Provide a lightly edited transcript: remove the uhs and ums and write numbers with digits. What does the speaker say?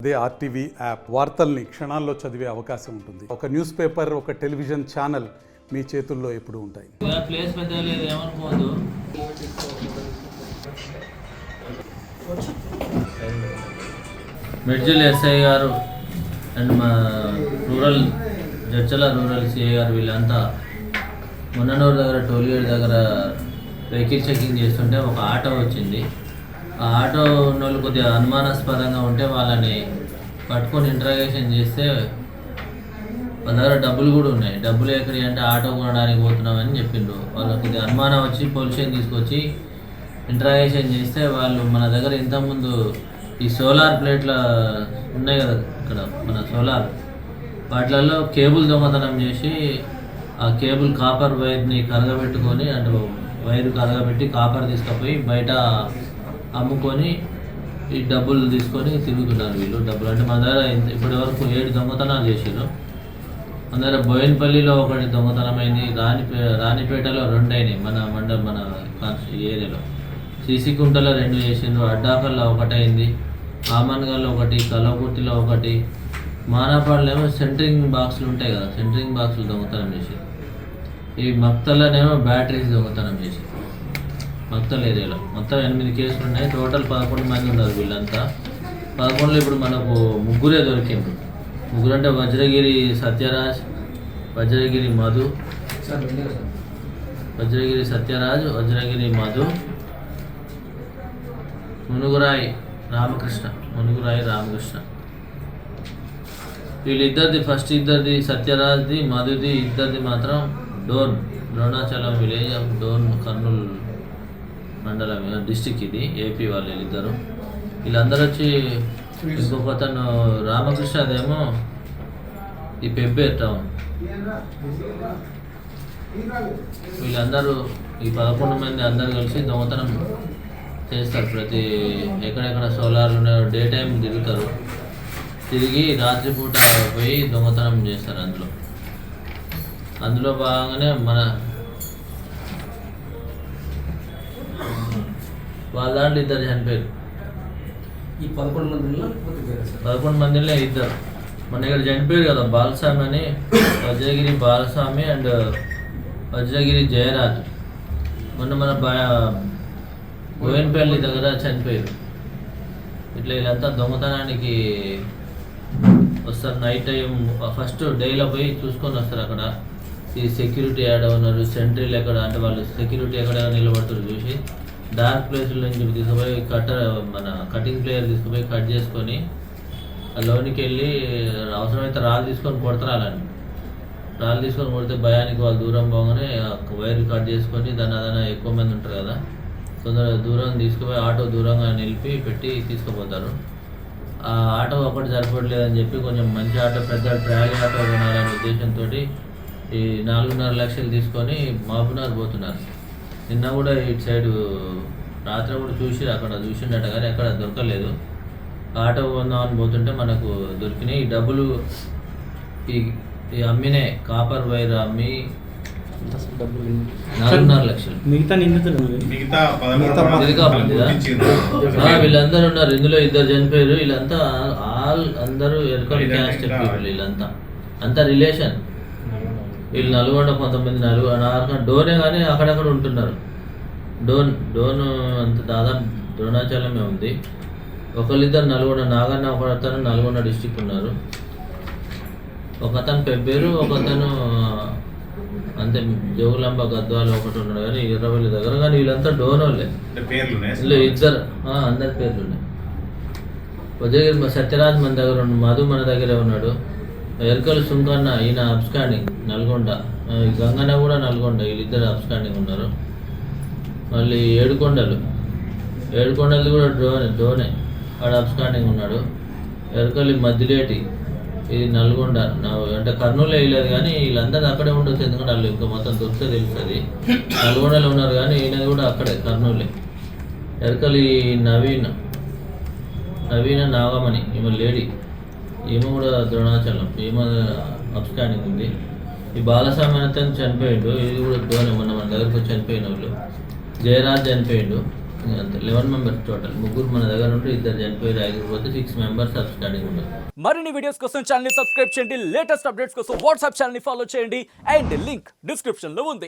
అదే RTV app వార్తల్ని క్షణాల్లో చదివే అవకాశం ఉంటుంది. ఒక న్యూస్ పేపర్, ఒక టెలివిజన్ ఛానల్ మీ చేతుల్లో ఎప్పుడూ ఉంటాయి. ప్లేస్ పెద్ద లేదు ఏమనుకోవద్దు. మెడ్జిల్ ఎస్ఐ గారు అండ్ మా రూరల్ జడ్చల రూరల్ సిఐ గారు వీళ్ళంతా మొన్ననూరు దగ్గర టోల్గేట్ దగ్గర వెహికల్ చెకింగ్ చేస్తుంటే ఒక ఆటో వచ్చింది. ఆ ఆటో ఉన్న వాళ్ళు కొద్దిగా అనుమానాస్పదంగా ఉంటే వాళ్ళని పట్టుకొని ఇంట్రాగేషన్ చేస్తే వాళ్ళ దగ్గర డబ్బులు కూడా ఉన్నాయి. డబ్బులు ఎక్కడి అంటే ఆటో కొనడానికి పోతున్నామని చెప్పిండ్రు. వాళ్ళకి కొద్దిగా అనుమానం వచ్చి పోలీస్ స్టేషన్ తీసుకొచ్చి ఇంట్రాగేషన్ చేస్తే వాళ్ళు మన దగ్గర ఇంతకుముందు ఈ సోలార్ ప్లేట్ల ఉన్నాయి కదా ఇక్కడ మన సోలార్ వాటిలలో కేబుల్ దొంగతనం చేసి ఆ కేబుల్ కాపర్ వైర్ని కరగబెట్టుకొని అంటే వైర్ కరగబెట్టి కాపర్ తీసుకుపోయి బయట అమ్ముకొని ఈ డబ్బులు తీసుకొని తిరుగుతున్నారు వీళ్ళు. డబ్బులు అంటే మన దగ్గర ఇప్పటి వరకు 7 దొంగతనాలు చేసారు. మన దగ్గర బోయినపల్లిలో ఒకటి దొంగతనమైంది, రాణిపేటలో 2 అయినాయి మన ఏరియాలో. సీసీకుంటలో 2 చేసిండ్రు, అడ్డాకల్లో 1 అయింది, ఆమన్గల్లో 1, కలవకుర్తిలో 1, మానాపాడులో సెంటరింగ్ బాక్సులు ఉంటాయి కదా, సెంటరింగ్ బాక్సులు దొంగతనం చేసి, ఈ మక్తల్లోనేమో బ్యాటరీస్ దొంగతనం చేసి మక్తల్ ఏరియాలో మొత్తం 8 కేసులు ఉన్నాయి. టోటల్ 11 మంది ఉన్నారు వీళ్ళంతా. 11లో ఇప్పుడు మనకు 3 దొరికిండ్రు. 3 అంటే వజ్రగిరి సత్యరాజ్, వజ్రగిరి మధు, వజ్రగిరి మధు, మునుగురాయి రామకృష్ణ. వీళ్ళిద్దరిది ఫస్ట్ ఇద్దరిది సత్యరాజ్ది మధుది ఇద్దరిది మాత్రం ద్రోణాచలం విలేజ్ ఆఫ్ డోన్ కర్నూలు మండలం డిస్టిక్. ఇది ఏపీ వాళ్ళు వీళ్ళిద్దరు. వీళ్ళందరూ వచ్చి ఇంకొక అతను రామకృష్ణ అదేమో ఈ పెబ్బేర్ టౌన్. వీళ్ళందరూ ఈ 11 మంది అందరూ కలిసి దొంగతనం చేస్తారు. ప్రతి ఎక్కడెక్కడ సోలార్లు ఉన్నాయో డే టైం తిరుగుతారు. తిరిగి రాత్రిపూట పోయి దొంగతనం చేస్తారు. అందులో భాగంగానే వాళ్ళ దాంట్లో 2 చనిపోయారు. ఈ 11 మందిలో 2 మన ఇక్కడ చనిపోయారు కదా, బాలస్వామి అని, వజ్రగిరి బాలస్వామి అండ్ వజ్రగిరి జయరాజు. మన బోయినపల్లి దగ్గర చనిపోయారు. ఇట్లా వీళ్ళంతా దొంగతనానికి వస్తారు. నైట్ టైం ఫస్ట్ డేలో పోయి చూసుకొని వస్తారు. అక్కడ ఈ సెక్యూరిటీ యాడ్ ఉన్నారు, సెంట్రీలు ఎక్కడ అంటే వాళ్ళు సెక్యూరిటీ ఎక్కడ నిలబడుతారు చూసి డార్క్ ప్లేస్ల నుంచి తీసుకుపోయి కటింగ్ ప్లేయర్ తీసుకుపోయి కట్ చేసుకొని ఆ లోనికి వెళ్ళి అవసరమైతే రాళ్ళు తీసుకొని కొడతారు. అలాని రాళ్ళు తీసుకొని కొడితే భయానికి వాళ్ళు దూరం పోగానే వైర్ కట్ చేసుకొని దాని ఎక్కువ మంది ఉంటారు కదా, తొందరగా దూరం తీసుకుపోయి ఆటో దూరంగా నిలిపి పెట్టి తీసుకుపోతారు. ఆ ఆటో ఒకటి సరిపడలేదని చెప్పి కొంచెం మంచి ఆటో, పెద్ద ట్రాలీ ఆటో కొనాలనే ఉద్దేశంతో ఈ 4.5 లక్షలు తీసుకొని మాపునార్ పోతున్నారు. నిన్న కూడా ఇటు సైడు రాత్రి కూడా అక్కడ చూసిండట కానీ ఎక్కడ దొరకలేదు. ఆటో కొందామని పోతుంటే మనకు దొరికినాయి. ఈ డబ్బులు ఈ అమ్మినే కాపర్ వైర్ అమ్మి 4.5 లక్షలు. వీళ్ళందరూ ఉన్నారు. ఇందులో 2 చనిపోయారు. వీళ్ళంతా అందరూ ఎరుకల క్యాస్ట్ పీపుల్. వీళ్ళంతా అంతా రిలేషన్. వీళ్ళు నల్గొండ, కొంతమంది నల్గొండ డోనే కానీ అక్కడక్కడ ఉంటున్నారు. డోన్ అంత దాదాపు ద్రోణాచలమే ఉంది. 1 నల్గొండ, నాగన్న ఒకతను నల్గొండ డిస్టిక్ ఉన్నారు. ఒకతను పెబ్బేరు, ఒకతను అంతే జోగులాంబ గద్వాలు ఒకటి ఉన్నాడు కానీ 20 దగ్గర. కానీ వీళ్ళంతా డోన్ వాళ్ళే. ఇందులో 2 అందరి పేర్లు ఉన్నాయి. వజ్రగిరి సత్యరాజ్ మన దగ్గర ఉన్నాడు, మధు మన దగ్గరే ఉన్నాడు, ఎరకలు సుంకన్న ఈయన అబ్స్కాండింగ్ నల్గొండ, గంగన్న కూడా నల్గొండ. వీళ్ళిద్దరు అబ్స్కాండింగ్ ఉన్నారు. మళ్ళీ ఏడుకొండలు కూడా డోనే వాడు అబ్స్కాండింగ్ ఉన్నాడు. ఎరకలి మధ్యలేటి ఇది నల్గొండ, అంటే కర్నూలు వేయలేదు కానీ వీళ్ళందరూ అక్కడే ఉండొచ్చు. ఎందుకంటే వాళ్ళు ఇంకా మొత్తం దొరికితే తెలుస్తుంది. నల్గొండలో ఉన్నారు కానీ ఈయన కూడా అక్కడే కర్నూలే. ఎరకలి నవీన నాగమణి ఈమె లేడీ, ఈమె కూడా ద్రోణాచలం, ఈమె అబ్స్కాండింగ్ ఉంది. ఈ బాలస్వామి అతను చనిపోయిండు. ఇది కూడా డోనే, మన దగ్గరకు చనిపోయిన వాళ్ళు. జయరాజ్ చనిపోయిండు. అంతే 11 మెంబర్స్ టోటల్. ముగ్గురు మన దగ్గర ఉంటే 2 చనిపోయి ఆగిపోతే 6 మెంబర్స్ సబ్స్టాండింగ్ ఉన్నారు. మరిన్ని వీడియోస్ కోసం ఛానల్ ని సబ్స్క్రైబ్ చేయండి, లేటెస్ట్ అప్డేట్స్ కోసం వాట్సాప్ ఛానల్ ని ఫాలో చేయండి అండ్ లింక్ డిస్క్రిప్షన్ లో ఉంది.